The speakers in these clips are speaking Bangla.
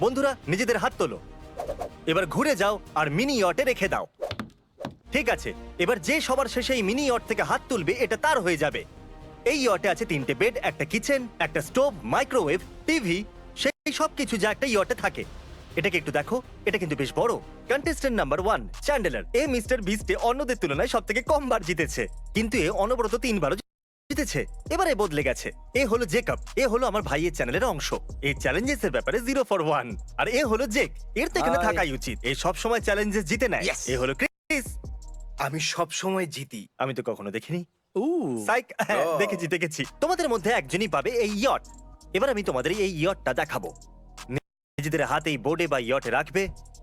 বন্ধুরা নিজেদের হাত তোলো, এবার ঘুরে যাও আর মিনি ইয়টে রেখে দাও। ঠিক আছে, এবার যে সবার শেষে এই মিনি ইয়ট থেকে হাত তুলবে এটা তার হয়ে যাবে। এই ইয়টে আছে 3টে বেড, একটা কিচেন, একটা স্টোভ, মাইক্রোওয়েভ, টিভি, সেই সব কিছু যা একটা ইয়টে থাকে। এটাকে একটু দেখো, এটা কিন্তু বেশ বড়। Contestant number 1 Chandler. এ মিস্টার বিস্টে অন্যদের তুলনায় সব থেকে কম বার জিতেছে, কিন্তু এ অনবরত 3বারও জিতেছে। এবারে বদলে গেছে। এ হলো জেকব, এ হলো আমার ভাইয়ের চ্যানেলের অংশ। এই চ্যালেঞ্জেস এর ব্যাপারে 0 for 1। আর এ হলো জেক, এর তো এখানে Hi. থাকাই উচিত। এ সব সময় চ্যালেঞ্জেস জিতে নেয়। Yes. এ হলো ক্রিস, আমি সব সময় জিতি। আমি তো কখনো দেখিনি। উ সাইক, হ্যাঁ, Oh. দেখেছি। তোমাদের মধ্যে একজনই পাবে এই ইয়ট। এবার আমি তোমাদের এই ইয়টটা দেখাবো। নিজেদের হাত এই বোর্ডে বা ইয়টে রাখবে।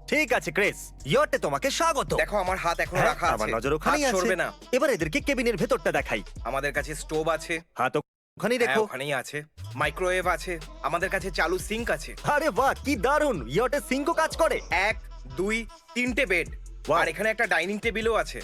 ঠিক আছে ক্রিস, ইয়টে তোমাকে স্বাগত। দেখো আমার হাত এখনো হ্যাঁ, রাখা আমার আছে। নজর ওখানেই হাত আছে। সরবে না। এবার এদেরকে কেবিনের ভেতরটা দেখাই। আমাদের কাছে স্টোভ আছে, হাত ওখানেই হ্যাঁ, রেখো। ওখানেই আছে। মাইক্রোওয়েভ আছে, আমাদের কাছে চালু সিঙ্ক আছে। আরে বাহ, কি দারুণ! ইয়টে সিঙ্কও কাজ করে। 1 2 3টে বেড, Wow. আর এখানে একটা ডাইনিং টেবিলও আছে।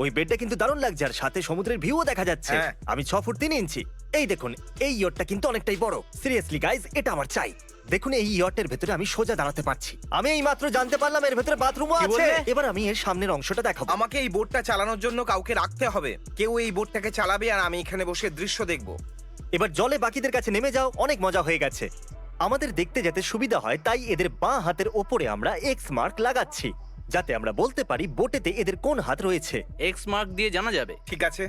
ওই বেডটা কিন্তু দারুণ লাগছে, আর সাথে সমুদ্রের ভিউও দেখা যাচ্ছে। হ্যাঁ। আমি 6 ফুট 3 ইঞ্চি। এই দেখুন, এই ইয়টটা কিন্তু অনেকটাই বড়। সিরিয়াসলি গাইজ, এটা আমার চাই। দেখুন, এই ইয়টের ভেতরে আমি সোজা দাঁড়াতে পারছি। আমি এই মাত্র জানতে পারলাম এর ভেতরে বাথরুমও কি আছে। বললে? এবার আমি এর সামনের অংশটা দেখাবো। আমাকে এই বোটটা চালানোর জন্য কাউকে রাখতে হবে। কেউ এই বোটটাকে চালাবে আর আমি এখানে বসে দৃশ্য দেখব। এবার জলে বাকিদের কাছে নেমে যাও, অনেক মজা হয়ে গেছে। আমাদের দেখতে যাতে সুবিধা হয় তাই এদের বাঁ হাতের ওপরে আমরা এক্স মার্ক লাগাচ্ছি, যাতে আমরা বলতে পারি বোটেতে এদের কোন হাত রয়েছে। এক্স মার্ক দিয়ে জানা যাবে। ঠিক আছে।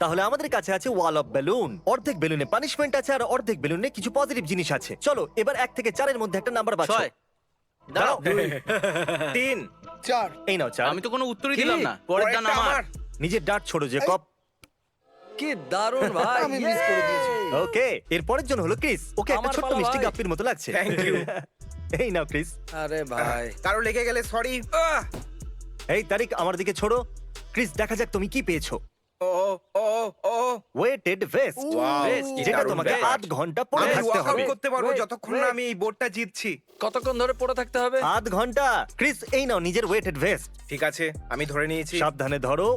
তাহলে আমাদের কাছে আছে ওয়াল অফ বেলুন। অর্ধেক বেলুনে পানিশমেন্ট আছে আর অর্ধেক বেলুনে কিছু পজিটিভ জিনিস আছে। চলো এবার 1 থেকে 4 এর মধ্যে একটা নাম্বার বাছো। 6 দাঁড়াও, 3 4 এই নাও 4। আমি তো কোনো উত্তরই কি? দিলাম না। পরের দান আমার। নিজের ডার্ট ছোড়ো জেকব। কি দারুণ ভাই, আমি মিস করে দিয়েছি। ওকে, এর পরের জন হলো ক্রিস। ওকে একটা আমার ছোট্ট পালা মিষ্টি ভাই। গাপ্পির মতো লাগছে। Thank you. এই নাও ক্রিস। আরে ভাই, কারো লেগে গেলে সরি। এই তারিক, আমার দিকে ছোড়ো। ক্রিস, দেখা যাক তুমি কি পেয়েছো। ও ও ও ওয়েটেড ভেস্ট, Vest, কি যেটা দারুণ তোমাকে vest। 8 ঘন্টা পরে আমি থাকতে ওয়ার্কআউট হবে। করতে পারবো Wait, যতক্ষণ না wait. আমি এই বোটটা জিতছি। কতক্ষণ ধরে পড়ে থাকতে হবে? 8 ঘন্টা। ক্রিস, এই নাও নিজের ওয়েটেড ভেস্ট। ঠিক আছে, আমি ধরে নিয়েছি। সাবধানে ধরো।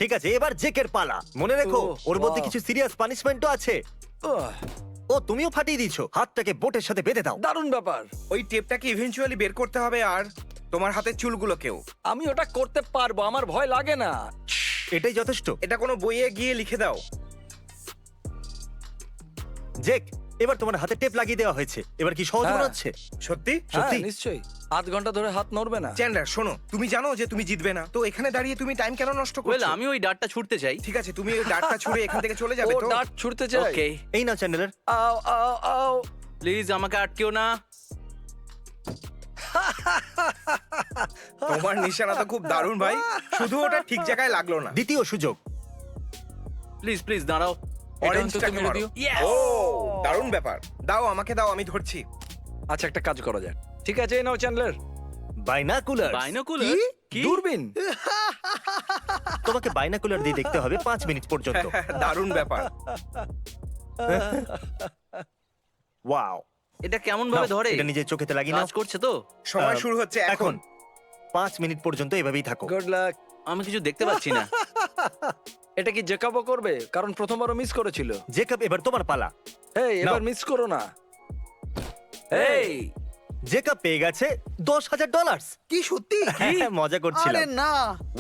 ঠিক আছে, এবার জেকের পালা। মনে রেখো, Oh, ওর মধ্যে wow. কিছু সিরিয়াস পানিশমেন্টও আছে। উহ, ও, তুমিও ফাটিয়ে দিয়েছো। হাতটাকে বোটের সাথে বেঁধে দাও। দারুণ ব্যাপার। ওই টেপটাকে ইভেন্চুয়ালি বের করতে হবে, আর তোমার হাতের চুলগুলোকেও। আমি ওটা করতে পারবো, আমার ভয় লাগে না। এটাই যথেষ্ট। এটা কোনো বইয়ে গিয়ে লিখে দাও। জেক, এবার তোমার হাতে টেপ লাগিয়ে দেওয়া হয়েছে। এবার কি সহজ মনে হ্যাঁ। হচ্ছে? সত্যি? হ্যাঁ সত্যি? নিশ্চয়ই, 8 ঘন্টা ধরে হাত নড়বে না। চ্যান্ডলার শোনো, তুমি জানো যে তুমি জিতবে না, তো এখানে দাঁড়িয়ে তুমি টাইম কেন নষ্ট ওয়েল, করছো? আমি ওই ডাটটা ছুটতে চাই। ঠিক আছে, তুমি ওই ডাটটা ছুঁড়ে এখান থেকে চলে যাবে ও তো। ডার্ট ছুটতে চাই। ওকে, এই নাও চ্যান্ডেলার। আও আও আও। প্লিজ আমাকে আটকেও না। তোমার নিশানা তো খুব দারুণ ভাই, শুধু ওটা ঠিক জায়গায় লাগলো না। দ্বিতীয় সুযোগ। প্লিজ প্লিজ দাঁড়াও। এটা অন্তত অরেঞ্জটাকে মেরে মারো। দিও। ও দারুণ ব্যাপার। দাও আমাকে দাও, আমি ধরছি। আচ্ছা, একটা কাজ করা যাক। ঠিক আছে, এই নাও চ্যান্ডলার। বাইনাকুলার। বাইনোকুলার? কি? দূরবীন। তোমাকে বাইনাকুলার দিয়ে দেখতে হবে 5 মিনিট পর্যন্ত। দারুণ ব্যাপার। ওয়াও। এটা কেমন ভাবে নাও, ধরে? এটা নিজের চোখেতে লাগিয়ে নাও। কাজ করছে তো? সময় আহ, শুরু হচ্ছে এখন। এখন 5 মিনিট পর্যন্ত এভাবেই থাকো। Good luck. আমি কিছু দেখতে পাচ্ছি না। এটা কি জেকাবও করবে? কারণ প্রথমবারও মিস করেছিল। জেকব, এবার তোমার পালা। এই এবার নাও। মিস করো না। এই জেকব পেয়ে গেছে $10,000। কি সত্যি? হ্যাঁ, মজা আরে করছিলাম। না,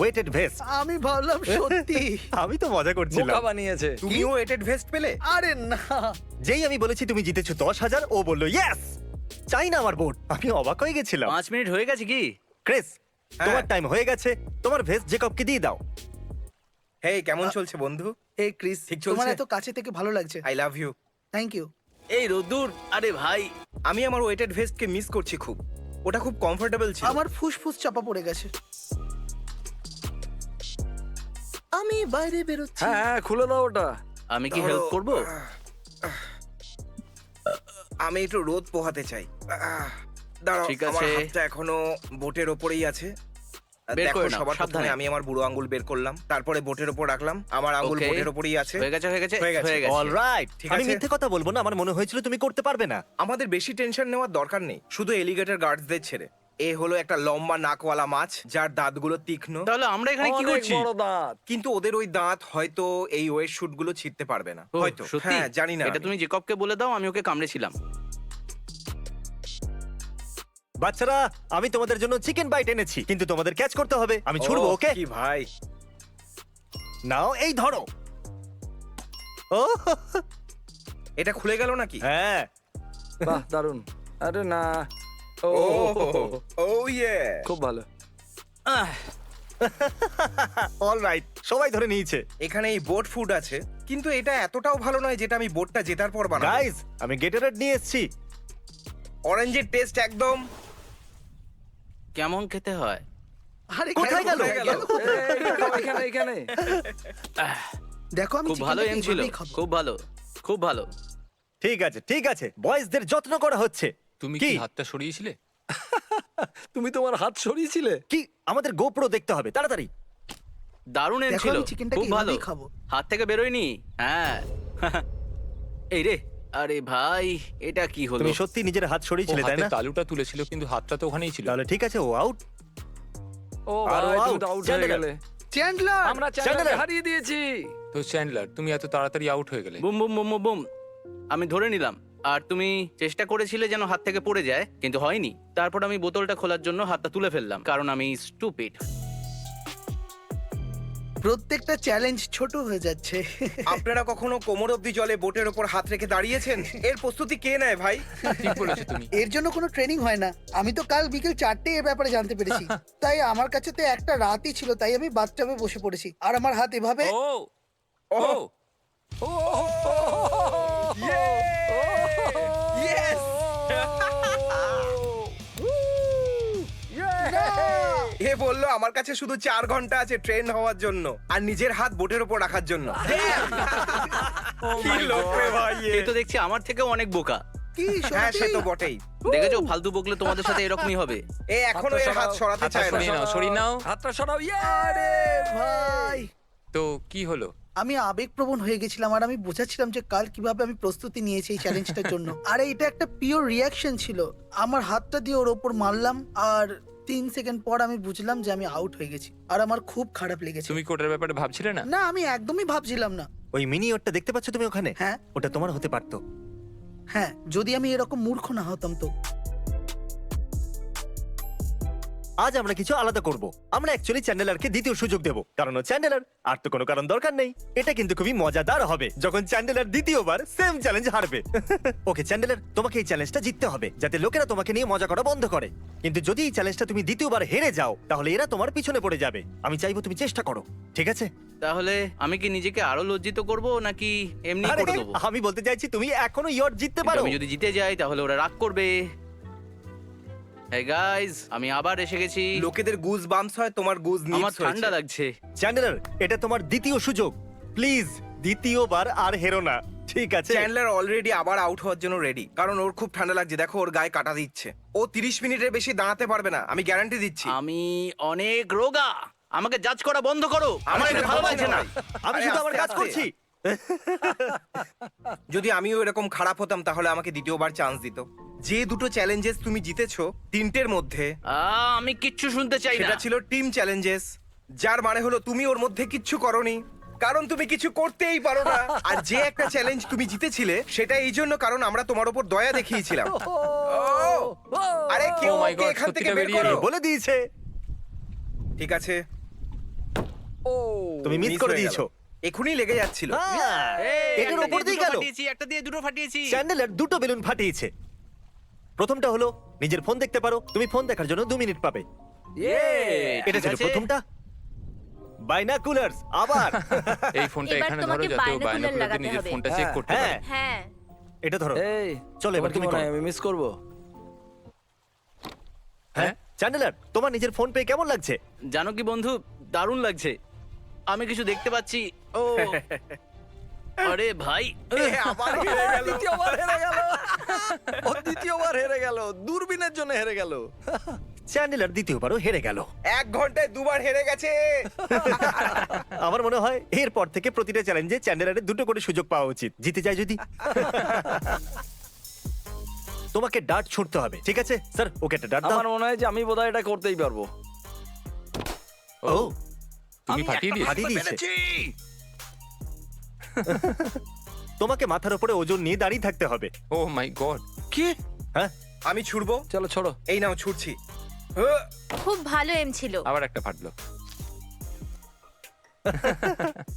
ওয়েটেড ভেস্ট। আমি ভাবলাম সত্যি। আমি তো মজা করছিলাম। বোকা বানিয়েছে। তুমিও এটেড ভেস্ট পেলে? আরে না, যেই আমি বলেছি তুমি জিতেছো 10,000, ও বললো ইয়েস। চাই না আমার বোট। আমি অবাক হয়ে গেছিলাম। 5 মিনিট হয়ে গেছে কি? ক্রিস, হ্যাঁ। তোমার টাইম হয়ে গেছে। তোমার ভেস্ট জেকবকে দিয়ে দাও। হেই, কেমন চলছে বন্ধু? এই ক্রিস, ঠিক চলছে? তোমার এত কাছে থেকে ভালো লাগছে। I love you. Thank you. এই রোদ্দুর, আরে ভাই। আমি আমার ওয়েটেড ভেস্টকে মিস করছি খুব। ওটা খুব কমফোর্টেবল ছিল। আমার ফুসফুস চাপা পড়ে গেছে। আমি বাইরে বেরোচ্ছি। হ্যাঁ হ্যাঁ, খুলে দাও ওটা। আমি কি হেল্প করব? আমি একটু রোদ পোহাতে চাই। দাঁড়াও, ঠিক আমার আছে। হাতটা এখনো বোটের ওপরেই আছে। বের দেখো, করে নাও, সবার প্রথমে সাবধানে। আমি আমার বুড়ো আঙ্গুল বের করলাম, তারপরে বোটের ওপর রাখলাম। আমার আঙ্গুল Okay. বোটের ওপরেই আছে। হয়ে গেছে হয়ে গেছে হয়ে গেছে। হয়ে গেছে। অলরাইট, ঠিক আমি আছে। মিথ্যে কথা বলবো না। আমার মনে হয়েছিল তুমি করতে পারবে না। আমাদের বেশি টেনশন নেওয়ার দরকার নেই, শুধু এলিগেটর গার্ডসদের ছেড়ে। এ হলো একটা লম্বা নাকওয়ালা মাছ যার দাঁতগুলো তীক্ষ্ণ, তাহলে আমরা এখানে কি অনেক করছি? বড় দাঁত। কিন্তু ওদের ওই দাঁত হয়তো এই ওয়েট শুট গুলো ছিঁড়তে পারবে না, ও, হয়তো। সত্যি? হ্যাঁ, জানি না এটা আমি। তুমি জেকবকে বলে দাও, আমি ওকে কামড়েছিলাম। বাচ্চারা, আমি তোমাদের জন্য চিকেন বাইট এনেছি, কিন্তু তোমাদের ক্যাচ করতে হবে। আমি ছুড়বো, ওহ, ওকে? কি ভাই, নাও, এই ধরো। ও এটা খুলে গেল নাকি? হ্যাঁ, বাহ, দারুন। আরে না। ও ও ইয়ে, খুব ভালো। অলরাইট, সবাই ধরে নিয়েছে। এখানে এই বোট ফুড আছে, কিন্তু এটা এতটাও ভালো নয় যেটা আমি বোটটা জেতার পর বানাবো। গাইস, আমি গেটারেড নিয়ে এসেছি। অরেঞ্জের টেস্ট একদম। কেমন খেতে হয়? আরে কোথায় গেল? এখানে এখানে। দেখো আমি খুব ভালো চিকেনটাকে এম ছিল, এইভাবেই খাবো। খুব ভালো, খুব ভালো। ঠিক আছে, ঠিক আছে, বয়েজদের যত্ন করা হচ্ছে। তুমি কি? কি হাতটা সরিয়েছিলে? তুমি তোমার হাত সরিয়েছিলে? কি, আমাদের গোপ্রো দেখতে হবে তাড়াতাড়ি। দারুণ এম দেখো ছিল, আমি চিকেনটাকে খুব ভালো। এইভাবেই খাবো। হাত থেকে বেরোয়নি। হ্যাঁ। এই রে, আরে ভাই, এটা কি হলো? তুমি সত্যি নিজের হাত ও সরিয়েছিলে, তাই হাতে না? তালুটা তুলেছিল কিন্তু হাতটা তো ওখানেই ছিল। তাহলে ঠিক আছে, ও আউট। ও আরো ভাই, তুমি out, তো আউট হয়ে চ্যান্ডেলার। গেলে। চ্যান্ডলার, আমরা চ্যান্ডেলার। চ্যান্ডেলার হারিয়ে দিয়েছি। তো চ্যান্ডলার, তুমি এত তাড়াতাড়ি আউট হয়ে গেলে। Boom boom boom boom boom. আমি ধরে নিলাম, আর তুমি চেষ্টা করেছিলে যেন হাত থেকে পড়ে যায়, কিন্তু হয়নি। তারপর আমি বোতলটা খোলার জন্য হাতটা তুলে ফেললাম, কারণ আমি স্টুপিড। প্রত্যেকটা চ্যালেঞ্জ ছোট হয়ে যাচ্ছে। আপনারা কখনো কোমর অব্দি জলে বোটের ওপর হাত রেখে দাঁড়িয়েছেন? এর প্রস্তুতি কে নেয় ভাই? ঠিক বলেছো তুমি। এর জন্য কোনো ট্রেনিং হয় না। আমি তো কাল বিকেল 4টে এর ব্যাপারে জানতে পেরেছি। তাই আমার কাছে তো একটা রাতই ছিল, তাই আমি বাথটাবে বসে পড়েছি আর আমার হাত এভাবে। ও ও ও Yes! এ বললো আমার কাছে শুধু 4 ঘন্টা আছে ট্রেন হওয়ার জন্য আর নিজের হাত বোটের ওপর রাখার জন্য। কি লোক রে ভাই এ। এ তো দেখছি আমার থেকেও অনেক বোকা। কি হ্যাঁ, সে সত্যি? তো বটেই। দেখেছো, ফালতু বকলে তোমাদের সাথে এরকমই হবে। এ এখনো এর হাত সরাতে হাতটা চায় না। সরিয়ে নাও, সরিয়ে নাও। হাতটা সরাও। আরে ভাই, তো কি হলো? আমি আবেগপ্রবণ হয়ে গেছিলাম আর আমি বোঝাচ্ছিলাম যে কাল কিভাবে আমি প্রস্তুতি নিয়েছি এই চ্যালেঞ্জটার জন্য। আরে এটা একটা পিওর রিয়াকশন ছিল। আমার হাতটা দিয়ে ওর ওপর মারলাম আর 3 সেকেন্ড পর আমি বুঝলাম যে আমি আউট হয়ে গেছি আর আমার খুব খারাপ লেগেছে। তুমি কোটার ব্যাপারে ভাবছিলে না? না, আমি একদমই ভাবছিলাম না। ওই মিনি ইয়টটা দেখতে পাচ্ছ তুমি ওখানে? হ্যাঁ। ওটা তোমার হতে পারতো। হ্যাঁ, যদি আমি এরকম মূর্খ না হতাম তো। আজ আমরা কিছু আলাদা করব। আমরা অ্যাকচুয়ালি চ্যান্ডেলারকে দ্বিতীয় সুযোগ দেব, কারণ ও চ্যান্ডেলার, আর তো কোনো কারণ দরকার নেই। এটা কিন্তু খুবই মজাদার হবে যখন চ্যান্ডেলার দ্বিতীয়বার সেম চ্যালেঞ্জ হারবে। ওকে চ্যান্ডেলার, তোমাকে এই চ্যালেঞ্জটা জিততে হবে যাতে লোকেরা তোমাকে নিয়ে মজা করা বন্ধ করে। কিন্তু যদি এই চ্যালেঞ্জটা তুমি দ্বিতীয়বার হেরে যাও তাহলে এরা তোমার পিছনে পড়ে যাবে। আমি চাইবো তুমি চেষ্টা করো, ঠিক আছে? তাহলে আমি কি নিজেকে আরো লজ্জিত করব নাকি এমনি আরে, করে দেবো? আমি বলতে চাইছি তুমি এখনো ইয়ট জিততে কিন্তু পারো। আমি যদি জিতে যাই তাহলে ওরা রাগ করবে। Hey guys, আমি আবার এসে গেছি। লোকেদের গুজ বাম্পস হয়, তোমার গুজ আমার নিপস ঠান্ডা হয়েছে। লাগছে। চ্যান্ডেলার, এটা তোমার দ্বিতীয় সুযোগ। প্লিজ দ্বিতীয়বার আর হেরো না, ঠিক আছে? চ্যান্ডলার অলরেডি আবার আউট হওয়ার জন্য রেডি, কারণ ওর খুব ঠান্ডা লাগছে। দেখো ওর গায়ে কাটা দিচ্ছে। ও 30 মিনিটের বেশি দাঁড়াতে পারবে না, আমি গ্যারান্টি দিচ্ছি। আমি অনেক রোগা, আমাকে জাজ করা বন্ধ করো। আমার এটা ভালো লাগছে না। আমি আরে, শুধু আমার আস্তে কাজ আস্তে। করছি। যদি আমিও এরকম খারাপ হতাম তাহলে আমাকে দ্বিতীয়বার চান্স দিত। যে দুটো চ্যালেঞ্জেস তুমি জিতেছো 3টের মধ্যে, আমি কিচ্ছু শুনতে চাই না। সেটা ছিল টিম চ্যালেঞ্জেস, যার মানে হলো তুমি ওর মধ্যে কিচ্ছু করনি, কারণ তুমি কিছু করতেই পারো না। আর যে একটা চ্যালেঞ্জ তুমি জিতেছিলে সেটা এই জন্য কারণ আমরা তোমার উপর দয়া দেখিয়েছিলাম। আরে কেউ Oh my ওকে God, এখান থেকে সত্যিটা বের বেরিয়ে করো। এলো। বলে দিয়েছে, ঠিক আছে, ও তুমি মিস miss করে হয়ে গেল। দিয়েছো। এখনই লেগে যাচ্ছিল। হ্যাঁ, এই, এটার একটা উপর দিয়ে দিয়ে দুটো গেল। ফাটিয়েছি, একটা দিয়ে দুটো ফাটিয়েছি। চ্যান্ডেলার দুটো বেলুন ফাটিয়েছে। প্রথমটা হলো নিজের ফোন দেখতে পারো, তুমি ফোন দেখার জন্য 2 মিনিট পাবে। এটা ঠিক ছিল আছে। প্রথমটা। বাইনাকুলার্স আবার। এই ফোনটা এবার এখানে ধরো তোমাকে যাতে ও binocular বাইনোকুলার লাগাতে নিজের হবে। ফোনটা চেক হ্যাঁ, করতে হ্যাঁ, পারে। হ্যাঁ, এটা ধরো। এই চলো, এবার তোমার কি তুমি মনে হয় করো। আমি মিস করব? হ্যাঁ, চ্যান্ডেলার, তোমার নিজের ফোন পেয়ে কেমন লাগছে? জানো কি বন্ধু, দারুণ লাগছে। আমি কিছু দেখতে পাচ্ছি। ও আরে ভাই, আবার হেরে গেল। দ্বিতীয়বার হেরে গেল। ও দ্বিতীয়বার হেরে গেল, দূরবীনের জন্য হেরে গেল। চ্যান্ডেলার দ্বিতীয়বারও হেরে গেল। 1 ঘন্টায় 2বার হেরে গেছে। আমার মনে হয় এরপর থেকে প্রতিটা চ্যালেঞ্জে চ্যান্ডেলারের 2টো করে সুযোগ পাওয়া উচিত, জিতে যায় যদি। তোমাকে ডার্ট ছুঁড়তে হবে, ঠিক আছে স্যার? ওকে একটা ডার্ট দাও। আমার মনে হয় যে আমি বোধহয় এটা করতেই পারবো। ও, তুমি ফাটিয়ে দিয়েছো। ফাটিয়ে দিয়েছে। তোমাকে মাথার উপরে ওজন নিয়ে দাঁড়িয়ে থাকতে হবে। ও মাই গড। কি? হ্যাঁ, আমি ছুড়বো। চলো ছোড়ো। এই নাও ছুটছি। খুব ভালো এম ছিল। আবার একটা ফাটলো।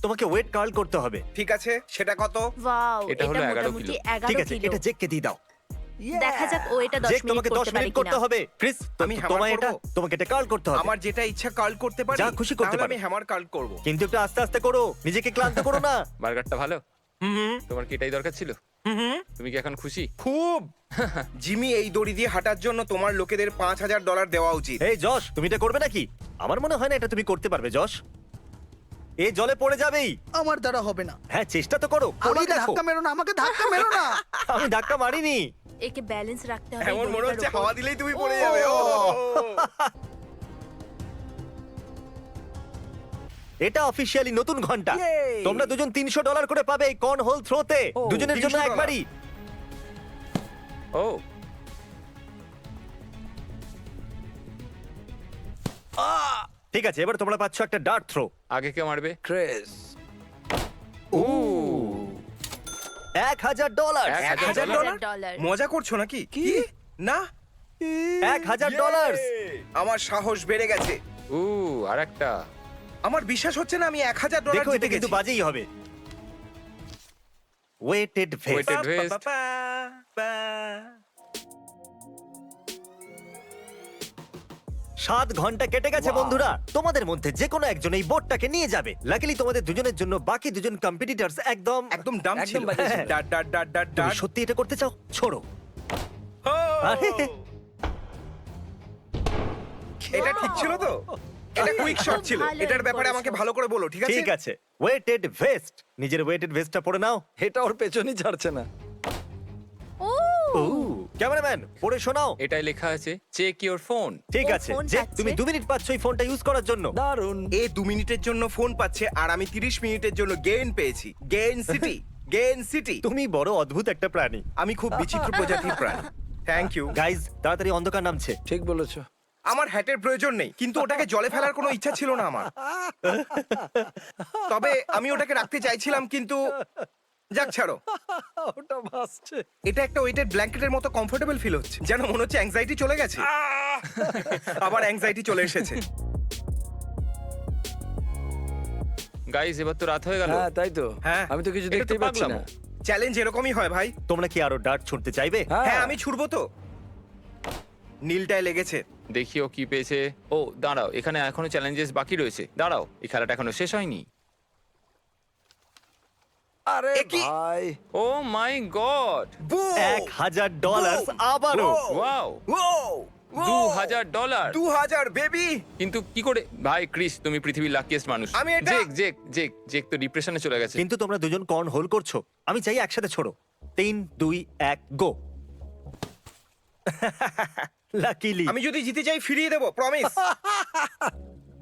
তোমাকে ওয়েট কার্ল করতে হবে। ঠিক আছে, সেটা কত? ওয়াও, এটা হলো 11 মোটামুটি কিলো। 11 ঠিক আছে, কিলো। এটা জেককে দিয়ে দাও। দেখা যাক ও এটা 10 জেক, মিনিট তোমাকে 10 করতে পারে মিনিট করতে কিনা। হবে। ক্রিস, আমি hammer তোমায় এটা, করবো? তোমাকে এটা কার্ল করতে হবে। আমার যেটা ইচ্ছা কার্ল করতে পারি, যা খুশি করতে তাহলে পারো। আমি হ্যামার কার্ল করব। কিন্তু একটু আস্তে আস্তে করো, নিজেকে ক্লান্ত করো না। বার্গারটা ভালো? হুম তোমার কি এটাই দরকার ছিল? হুম। তুমি কি এখন খুশি? খুব। জিমি, এই দড়ি দিয়ে হাঁটার জন্য তোমার লোকেদের $5,000 দেওয়া উচিত। এই যশ, তুমি এটা করবে নাকি? আমার মনে হয় না এটা তুমি করতে পারবে যশ। এ জলে পড়ে যাবেই। আমার দ্বারা হবে না। হ্যাঁ, চেষ্টা তো করো, করেই আমাকে দেখো। ধাক্কা মেরো না, আমাকে ধাক্কা মেরো না। আমি ধাক্কা মারিনি। একে ব্যালেন্স রাখতে হবে। এমন মনে হচ্ছে দড়িটার উপর। হাওয়া দিলেই তুমি পড়ে যাবে। ও এটা অফিসিয়ালি নতুন ঘন্টা। Yay! তোমরা দুজন $300 করে পাবে এই কর্ন হোল থ্রোতে, Oh, দুজনের জন্য $300 একবারই। ও ঠিক আছে, এবার তোমরা পাচ্ছ একটা ডার্ট থ্রো। আগে কে মারবে? ক্রেস। $1,000। $1,000 মজা করছো নাকি? কি? না, $1,000। আমার সাহস বেড়ে গেছে। ও আরেকটা। আমার বিশ্বাস হচ্ছে না আমি $1,000 দেখো, জিতে এটা কিন্তু গেছি। বাজেই হবে। Weighted vest. Weighted vest। পা, পা। 7 ঘন্টা কেটে গেছে বন্ধুরা। তোমাদের মধ্যে যে কোনো একজন এই বোটটাকে নিয়ে যাবে। লাকিলি তোমাদের দুজনের জন্য বাকি দুজন কম্পিটিটরস একদম একদম ডাম একদম ছিল। বাজে ছিল। ডাট ডাট ডাট ডাট তুমি ডাট। সত্যি এটা করতে চাও? ছোড়ো। আরে, এটা ঠিক ছিল তো? এটা কুইক শট ছিল। ভালো এটার ব্যাপারে করেছো। আমাকে ভালো করে বলো, ঠিক আছে? ঠিক আছে, ওয়েটেড ভেস্ট। নিজের ওয়েটেড ভেস্টটা পরে নাও। এটা ওর পেছনই ছাড়ছে না। ও ক্যামেরাম্যান, পরে শোনাও। এটাই লেখা আছে চেক ইওর ফোন। ঠিক ও আছে, ফোন যে পাচ্ছে? তুমি 2 মিনিট পাচ্ছ এই ফোনটা ইউজ করার জন্য। দারুন। এ 2 মিনিটের জন্য ফোন পাচ্ছে আর আমি 30 মিনিটের জন্য গেইন পেয়েছি। Gain city, gain city. তুমি বড় অদ্ভুত একটা প্রাণী। আমি খুব বিচিত্র প্রজাতির প্রাণী। Thank you. গাইজ, তাড়াতাড়ি অন্ধকার নামছে। ঠিক বলেছো। আমার হ্যাটের প্রয়োজন নেই, কিন্তু ওটাকে জলে ফেলার কোনো ইচ্ছা ছিল না আমার। তবে আমি ওটাকে রাখতে চাইছিলাম, কিন্তু যাক ছাড়ো। ওটা ভাসছে। এটা একটা ওয়েটেড ব্ল্যাঙ্কেটের মতো কমফোর্টেবল ফিল হচ্ছে, যেন মনে হচ্ছে অ্যাংজাইটি চলে গেছে। আবার অ্যাংজাইটি চলে এসেছে। গাইস, এবার তো রাত হয়ে গেল। হ্যাঁ তাই তো। হ্যাঁ। আমি তো কিছু এটা তো দেখতেই পাচ্ছি না। পাগলামো। চ্যালেঞ্জ এরকমই হয় ভাই। তোমরা কি আরো ডার্ট ছুটতে চাইবে? হ্যাঁ, আমি ছুড়বো তো। নীলটায় লেগেছে। দেখি ও কি পেয়েছে। ও দাঁড়াও, এখানে এখনো চ্যালেঞ্জেস বাকি রয়েছে। দাঁড়াও, এই খেলাটা এখনো শেষ হয়নি। আরে এ কি? ভাই। ও মাই গড! বুম! $1,000 আবারও। ওয়াও! ও! $2,000! 2000 বেবি। কিন্তু কি করে? ভাই ক্রিস, তুমি পৃথিবীর লাকিয়েস্ট মানুষ। আমি এটা- জেক জেক জেক জেক তো ডিপ্রেশনে চলে গেছে। কিন্তু তোমরা দুজন কর্ন হোল করছো। আমি চাই একসাথে ছোড়ো। 3, 2, 1, গো। লাকিলি। আমি যদি জিতে যাই ফিরিয়ে দেবো, প্রমিস।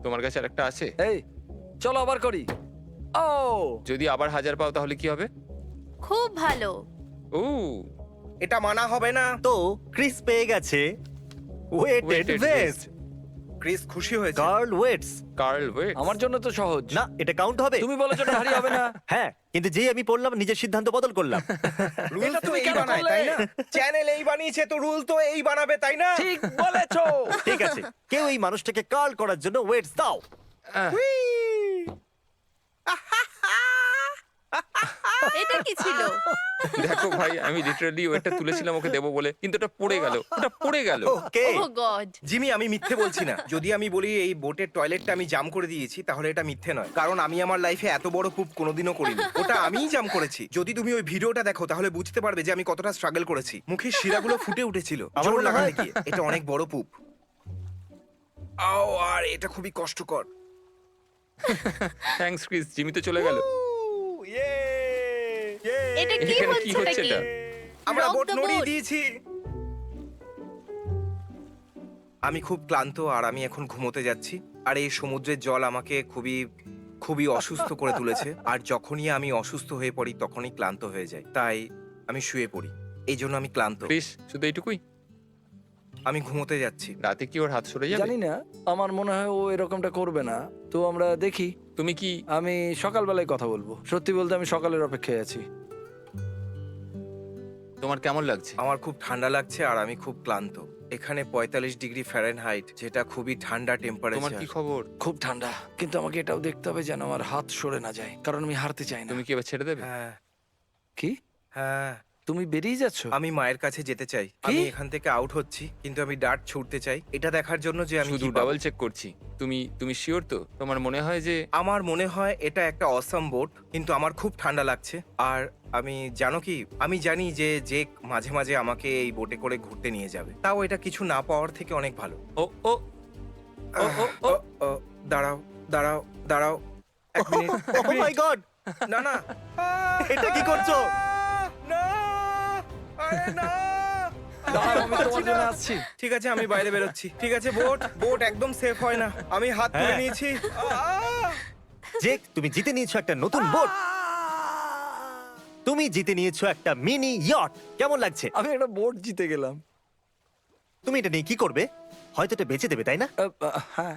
তোমার কাছে আরেকটা আছে? এই চলো আবার করি। ও যদি আবার 1000 পাও তাহলে কি হবে? খুব ভালো। ও এটা মানা হবে না। তো ক্রিস পেয়ে গেছে ওয়েটেড Weighted ভেস্ট। ক্রিস খুশি হয়েছে। Curl weights. Curl weight. আমার জন্য তো সহজ। না, এটা কাউন্ট হবে। তুমি বলেছো এটা ভারী হবে না। হ্যাঁ, কিন্তু যেই আমি পড়লাম নিজের সিদ্ধান্ত বদল করলাম। রুল এটা তো তুমি এই কেন বানায়, করলে? তাই না? চ্যানেল এই বানিয়েছে তো রুল তো এই বানাবে, তাই না? ঠিক বলেছো। ঠিক আছে, কেউ এই মানুষটাকে কার্ল করার জন্য ওয়েটস দাও। এটা কি ছিল? দেখো ভাই, আমি লিটারালি ওয়েটটা তুলেছিলাম ওকে দেবো বলে, কিন্তু ওটা পড়ে গেল। ওটা পড়ে গেল। ওকে, ও গড। জিমি, আমি মিথ্যে বলছি না। যদি আমি বলি এই বোটের টয়লেটটা আমি জাম করে দিয়েছি, তাহলে এটা মিথ্যে নয়। কারণ আমি আমার লাইফে এত বড় পুপ কোনোদিনও করিনি। ওটা আমিই জাম করেছি। যদি তুমি ওই ভিডিওটা দেখো তাহলে বুঝতে পারবে যে আমি কতটা স্ট্রাগল করেছি। মুখের শিরাগুলো ফুটে উঠেছিল আমার জোর মনে লাগাতে হয়- গিয়ে। এটা অনেক বড় পুপ। আও, আর এটা খুবই কষ্টকর। থ্যাঙ্কস ক্রিস, জিমি তো চলে গেল। এটা কি এখানে কি হচ্ছে হচ্ছে নাকি? এটা? আমরা Rock বোট the নড়িয়ে boat. দিয়েছি। আমি খুব ক্লান্ত আর আমি এখন ঘুমোতে যাচ্ছি। আর এই সমুদ্রের জল আমাকে খুবই খুবই অসুস্থ করে তুলেছে। আর যখনই আমি অসুস্থ হয়ে পড়ি তখনই ক্লান্ত হয়ে যাই, তাই আমি শুয়ে পড়ি। এই জন্য আমি ক্লান্ত। ক্রিস শুধু এইটুকুই? আমি ঘুমোতে যাচ্ছি। রাতে কি ওর হাত সরে যাবে? জানি না, আমার মনে হয় ও এরকমটা করবে না। তো আমরা দেখি। তুমি কি আমি সকালবেলায় কথা বলবো। সত্যি বলতে আমি সকালের অপেক্ষায় আছি। তোমার কেমন লাগছে? আমার খুব ঠান্ডা লাগছে আর আমি খুব ক্লান্ত। এখানে 45 ডিগ্রি ফ্যারেনহাইট, যেটা খুবই ঠান্ডা তোমার টেম্পারেচার। কি খবর? খুব ঠান্ডা, কিন্তু আমাকে এটাও দেখতে হবে যেন আমার হাত সরে না যায়, কারণ আমি হারতে চাই না। তুমি কি এবার ছেড়ে দেবে? হ্যাঁ কি? হ্যাঁ, তুমি বেরিয়ে যাচ্ছ? আমি মায়ের কাছে যেতে চাই। আমি এখান থেকে আউট হচ্ছি, কিন্তু আমি ডার্ট ছুটতে চাই, এটা দেখার জন্য যে আমি শুধু কি পাবো। ডাবল চেক করছি। তুমি শিওর তো? তোমার মনে হয় যে আমার মনে হয় এটা একটা অসাম বোট, কিন্তু আমার খুব ঠান্ডা লাগছে। আর আমি জানো কি, আমি জানি যে যে মাঝে মাঝে আমাকে এই বোটে করে ঘুরতে নিয়ে যাবে, তাও এটা কিছু না পাওয়ার থেকে অনেক ভালো। ও ও ও ও ও ও, দাঁড়াও দাঁড়াও দাঁড়াও, এক মিনিট, এক ও মাই মিনিট। গড, না না, এটা কি করছো? না, আরে না। দাঁড়াও, আমি তোমার জন্য আসছি। ঠিক আছে, আমি বাইরে বেরোচ্ছি। ঠিক আছে, বোট একদম সেফ হয় না। আমি হাত তুলে হ্যাঁ। নিয়েছি। জেক, তুমি জিতে নিয়েছো একটা নতুন বোট। তুমি জিতে নিয়েছো একটা মিনি ইয়ট। কেমন লাগছে? আমি একটা বোট জিতে গেলাম। তুমি এটা নিয়ে কি করবে? হয়তো এটা বেচে দেবে, তাই না? হ্যাঁ।